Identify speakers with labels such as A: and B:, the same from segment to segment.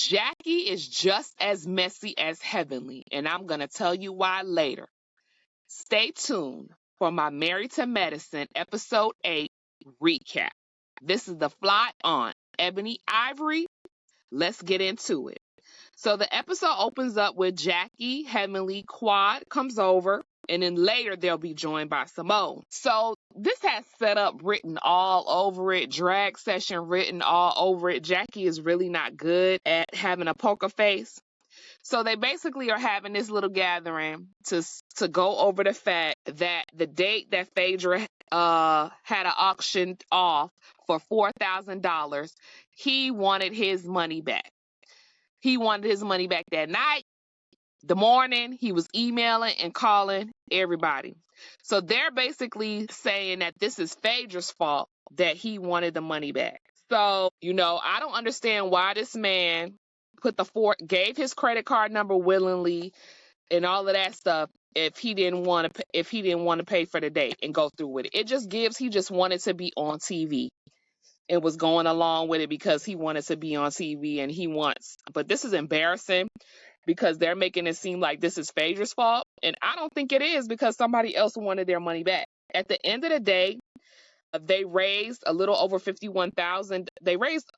A: Jackie is just as messy as Heavenly, and I'm going to tell you why later. Stay tuned for my Married to Medicine episode 8 recap. This is the Fly on Ebony Ivory. Let's get into it. So the episode opens up with Jackie, Heavenly, Quad comes over, and then later they'll be joined by Simone. So this has setup written all over it, drag session written all over it. Jackie is really not good at having a poker face. So they basically are having this little gathering to go over the fact that the date that Phaedra had an auction off for $4,000, he wanted his money back. He wanted his money back that night. The morning, he was emailing and calling everybody. So they're basically saying that this is Phaedra's fault that he wanted the money back. So, I don't understand why this man gave his credit card number willingly and all of that stuff if he didn't want to pay for the date and go through with it. He just wanted to be on TV. And was going along with it because he wanted to be on TV but this is embarrassing because they're making it seem like this is Phaedra's fault. And I don't think it is because somebody else wanted their money back. At the end of the day, they raised a little over $51,000. They raised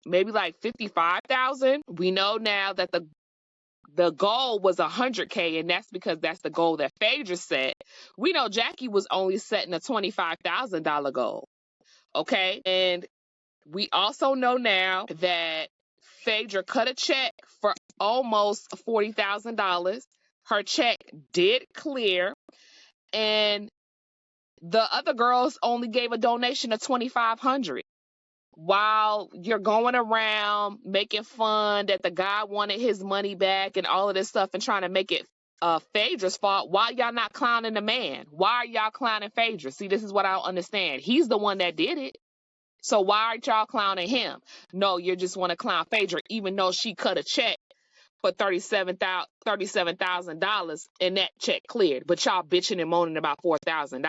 A: maybe $55,000. We know now that the goal was $100K, and that's because that's the goal that Phaedra set. We know Jackie was only setting a $25,000 goal. Okay, and we also know now that Phaedra cut a check for almost $40,000. Her check did clear, and the other girls only gave a donation of $2,500. While you're going around making fun that the guy wanted his money back and all of this stuff and trying to make it Phaedra's fault, why y'all not clowning the man? Why are y'all clowning Phaedra? See, this is what I don't understand. He's the one that did it. So why aren't y'all clowning him? No, you just want to clown Phaedra, even though she cut a check for $37,000 and that check cleared. But y'all bitching and moaning about $4,000.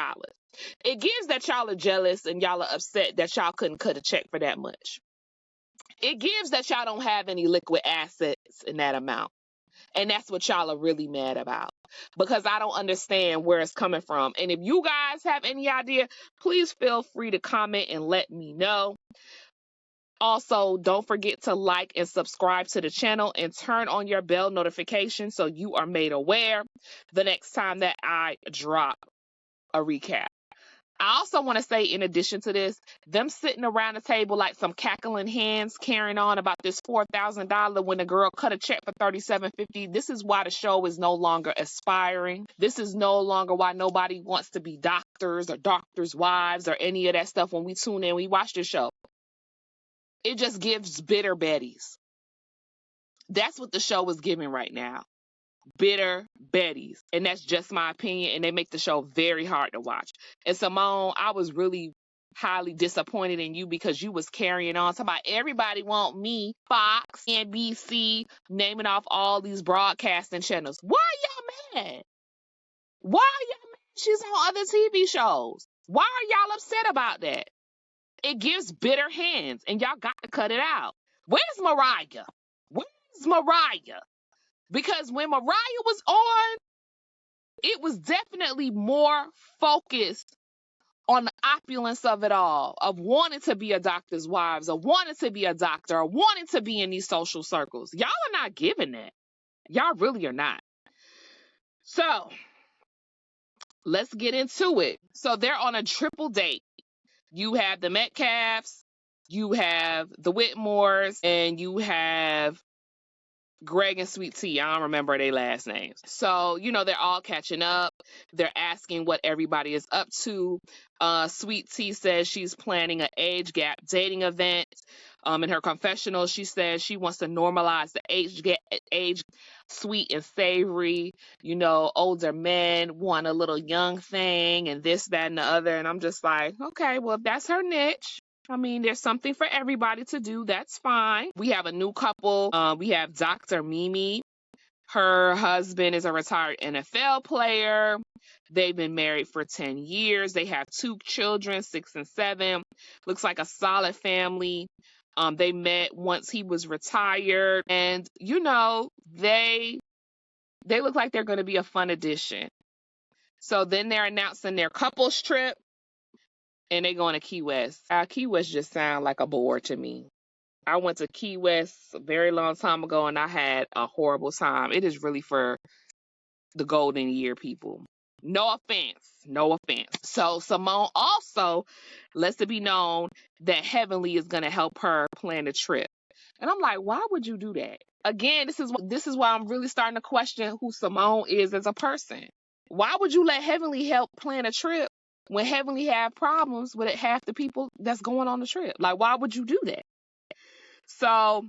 A: It gives that y'all are jealous and y'all are upset that y'all couldn't cut a check for that much. It gives that y'all don't have any liquid assets in that amount. And that's what y'all are really mad about. Because I don't understand where it's coming from. And if you guys have any idea, please feel free to comment and let me know. Also, don't forget to like and subscribe to the channel and turn on your bell notification so you are made aware the next time that I drop a recap. I also want to say, in addition to this, them sitting around the table like some cackling hens carrying on about this $4,000 when the girl cut a check for $3,750. This is why the show is no longer aspiring. This is no longer why nobody wants to be doctors or doctors' wives or any of that stuff when we tune in, we watch the show. It just gives bitter Bettys. That's what the show is giving right now. Bitter Bettys. And that's just my opinion, and they make the show very hard to watch. And Simone, I was really highly disappointed in you because you was carrying on talking about everybody want me, Fox, NBC, naming off all these broadcasting channels. Why are y'all mad? Why are y'all mad? She's on other TV shows. Why are y'all upset about that? It gives bitter hands, and y'all got to cut it out. Where's Mariah? Where's Mariah? Because when Mariah was on, it was definitely more focused on the opulence of it all, of wanting to be a doctor's wives, or wanting to be a doctor, or wanting to be in these social circles. Y'all are not giving that. Y'all really are not. So, let's get into it. So, they're on a triple date. You have the Metcalfs, you have the Whitmores, and you have Greg and Sweet Tea. I don't remember their last names. So, they're all catching up. They're asking what everybody is up to. Sweet Tea says she's planning an age gap dating event. In her confessional, she says she wants to normalize the age Sweet and Savory. Older men want a little young thing and this, that, and the other. And I'm just like, okay, well, if that's her niche, I mean, there's something for everybody to do. That's fine. We have a new couple. We have Dr. Mimi. Her husband is a retired NFL player. They've been married for 10 years. They have 2 children, 6 and 7. Looks like a solid family. They met once he was retired, and they look like they're going to be a fun addition. So then they're announcing their couples trip, and they going to Key West. Key West just sound like a bore to me. I went to Key West a very long time ago, and I had a horrible time. It is really for the golden year people. No offense. No offense. So Simone also lets it be known that Heavenly is going to help her plan the trip. And I'm like, why would you do that? Again, this is why I'm really starting to question who Simone is as a person. Why would you let Heavenly help plan a trip when Heavenly have problems with half the people that's going on the trip? Like, why would you do that? So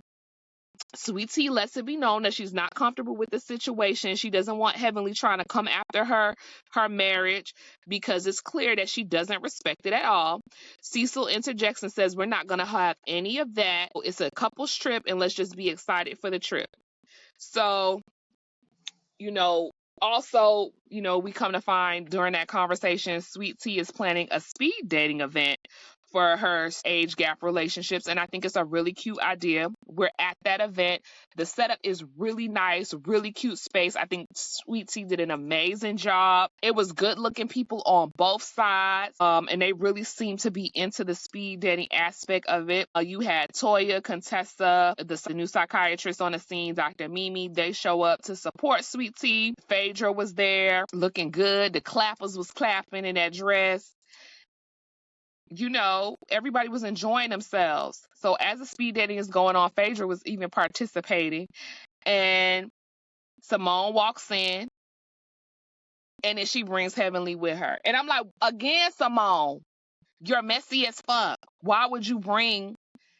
A: Sweet Tea lets it be known that she's not comfortable with the situation. She doesn't want Heavenly trying to come after her marriage because it's clear that she doesn't respect it at all. Cecil interjects and says, we're not going to have any of that. It's a couple's trip, and let's just be excited for the trip. So, also, we come to find during that conversation, Sweet Tea is planning a speed dating event for her age gap relationships, and I think it's a really cute idea. We're at that event. The setup is really nice, really cute space. I think Sweet Tea did an amazing job. It was good-looking people on both sides, and they really seemed to be into the speed dating aspect of it. You had Toya, Contessa, the new psychiatrist on the scene, Dr. Mimi. They show up to support Sweet Tea. Phaedra was there, looking good. The clappers was clapping in that dress. Everybody was enjoying themselves. So as the speed dating is going on, Phaedra was even participating. And Simone walks in, and then she brings Heavenly with her. And I'm like, again, Simone, you're messy as fuck. Why would you bring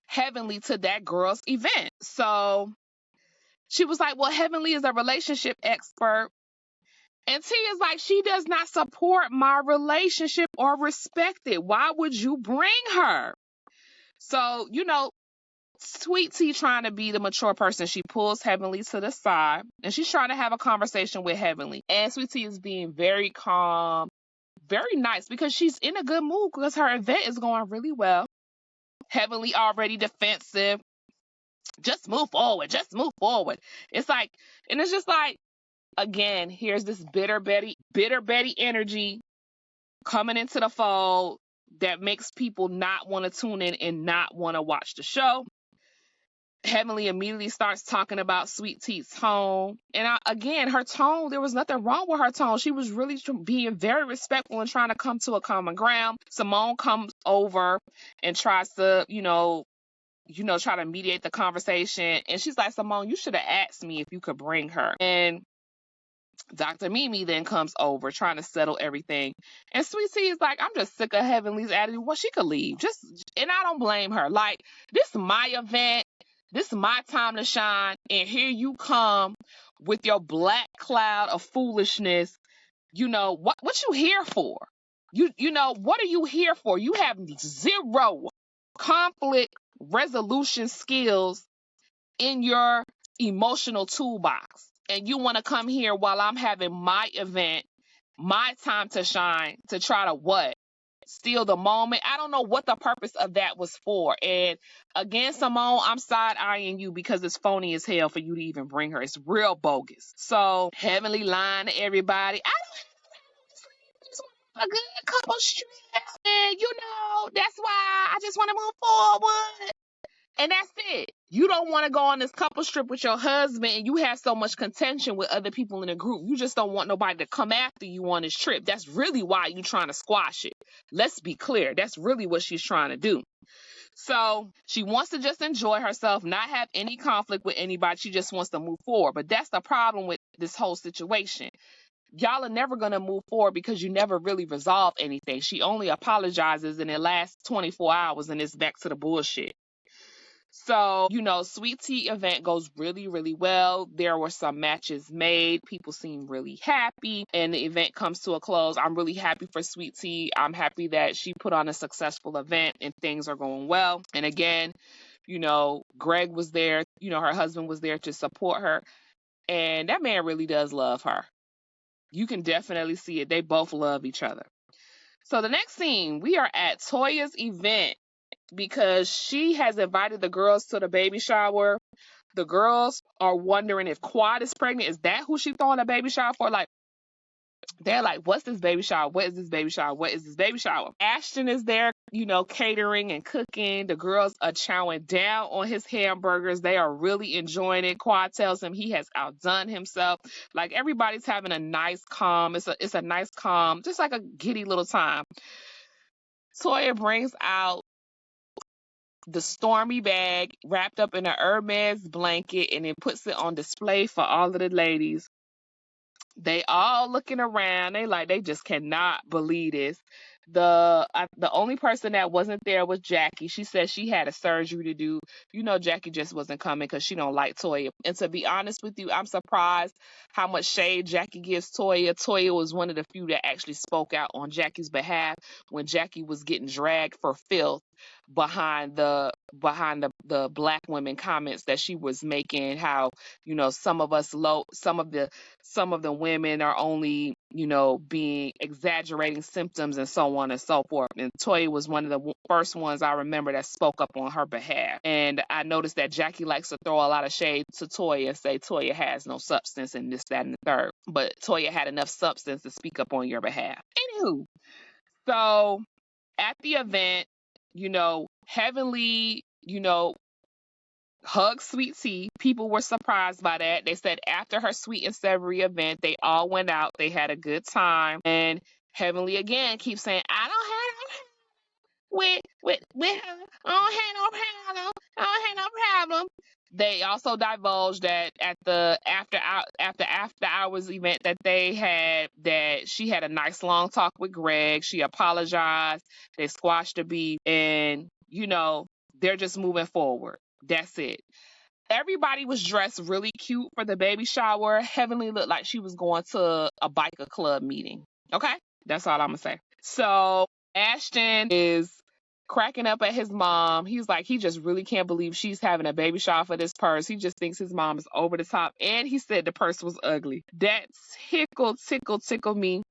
A: Heavenly to that girl's event? So she was like, well, Heavenly is a relationship expert. And T is like, she does not support my relationship or respect it. Why would you bring her? So, Sweet Tea trying to be the mature person, she pulls Heavenly to the side, and she's trying to have a conversation with Heavenly. And Sweet Tea is being very calm, very nice, because she's in a good mood because her event is going really well. Heavenly already defensive. Just move forward. Just move forward. It's like, and it's just like, again, here's this bitter Betty energy coming into the fold that makes people not want to tune in and not want to watch the show. Heavenly immediately starts talking about Sweet Tea's tone. And again, her tone, there was nothing wrong with her tone. She was really being very respectful and trying to come to a common ground. Simone comes over and tries to, try to mediate the conversation. And she's like, Simone, you should have asked me if you could bring her. And Dr. Mimi then comes over trying to settle everything. And Sweet Tea is like, I'm just sick of Heavenly's attitude. Well, she could leave. And I don't blame her. Like, this is my event. This is my time to shine. And here you come with your black cloud of foolishness. What you here for? What are you here for? You have zero conflict resolution skills in your emotional toolbox. And you want to come here while I'm having my event, my time to shine, to try to what? Steal the moment. I don't know what the purpose of that was for. And again, Simone, I'm side-eyeing you because it's phony as hell for you to even bring her. It's real bogus. So, Heavenly lying to everybody. I don't have a good couple stress. And, that's why I just want to move forward. And that's it. You don't want to go on this couple trip with your husband and you have so much contention with other people in the group. You just don't want nobody to come after you on this trip. That's really why you're trying to squash it. Let's be clear. That's really what she's trying to do. So she wants to just enjoy herself, not have any conflict with anybody. She just wants to move forward. But that's the problem with this whole situation. Y'all are never going to move forward because you never really resolve anything. She only apologizes in the last 24 hours and it's back to the bullshit. So, Sweet Tea event goes really, really well. There were some matches made. People seem really happy. And the event comes to a close. I'm really happy for Sweet Tea. I'm happy that she put on a successful event and things are going well. And again, Greg was there. Her husband was there to support her. And that man really does love her. You can definitely see it. They both love each other. So the next scene, we are at Toya's event. because she has invited the girls to the baby shower. The girls are wondering if Quad is pregnant. Is that who she throwing a baby shower for? Like, they're like, what's this baby shower? What is this baby shower? What is this baby shower? Ashton is there, catering and cooking. The girls are chowing down on his hamburgers. They are really enjoying it. Quad tells him he has outdone himself. Like, everybody's having a nice, calm. It's a nice, calm, just like a giddy little time. Toya brings out the Stormy bag wrapped up in a Hermes blanket and then puts it on display for all of the ladies. They all looking around. They just cannot believe this. The only person that wasn't there was Jackie. She said she had a surgery to do. Jackie just wasn't coming because she don't like Toya. And to be honest with you, I'm surprised how much shade Jackie gives Toya. Toya was one of the few that actually spoke out on Jackie's behalf when Jackie was getting dragged for filth behind the black women comments that she was making. How some of the women are only, being exaggerating symptoms and so on and so forth. And Toya was one of the first ones I remember that spoke up on her behalf. And I noticed that Jackie likes to throw a lot of shade to Toya and say Toya has no substance and this, that, and the third. But Toya had enough substance to speak up on your behalf. Anywho, so at the event, Heavenly, hugged Sweet Tea. People were surprised by that. They said after her Sweet and Savory event, they all went out. They had a good time. And Heavenly again keeps saying, I don't have with her. I don't have no problem. I don't have no problem. They also divulged that at the after hours event that they had, that she had a nice long talk with Greg. She apologized. They squashed the beef, and they're just moving forward. That's it. Everybody was dressed really cute for the baby shower. Heavenly looked like she was going to a biker club meeting. Okay? That's all I'm going to say. So Ashton is cracking up at his mom. He's like, he just really can't believe she's having a baby shower for this purse. He just thinks his mom is over the top. And he said the purse was ugly. That tickled me.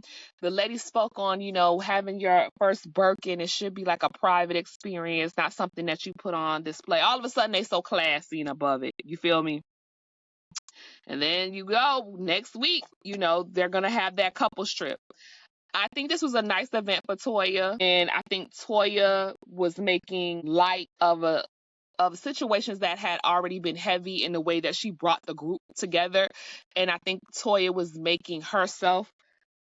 A: The lady spoke on, having your first Birkin. It should be like a private experience, not something that you put on display. All of a sudden, they so classy and above it. You feel me? And then you go next week, they're going to have that couples trip. I think this was a nice event for Toya, and I think Toya was making light of situations that had already been heavy in the way that she brought the group together. And I think Toya was making herself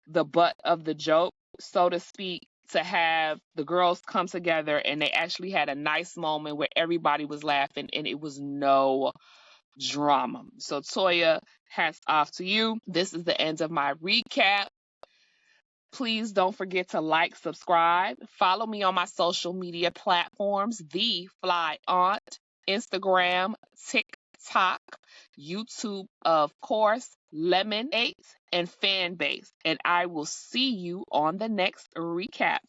A: the butt of the joke, so to speak, to have the girls come together and they actually had a nice moment where everybody was laughing and it was no drama. So Toya, hats off to you. This is the end of my recap. Please don't forget to like, subscribe, follow me on my social media platforms, The Fly Aunt, Instagram, TikTok, YouTube, of course, Lemon8, and Fanbase. And I will see you on the next recap.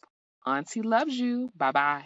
A: Auntie loves you. Bye-bye.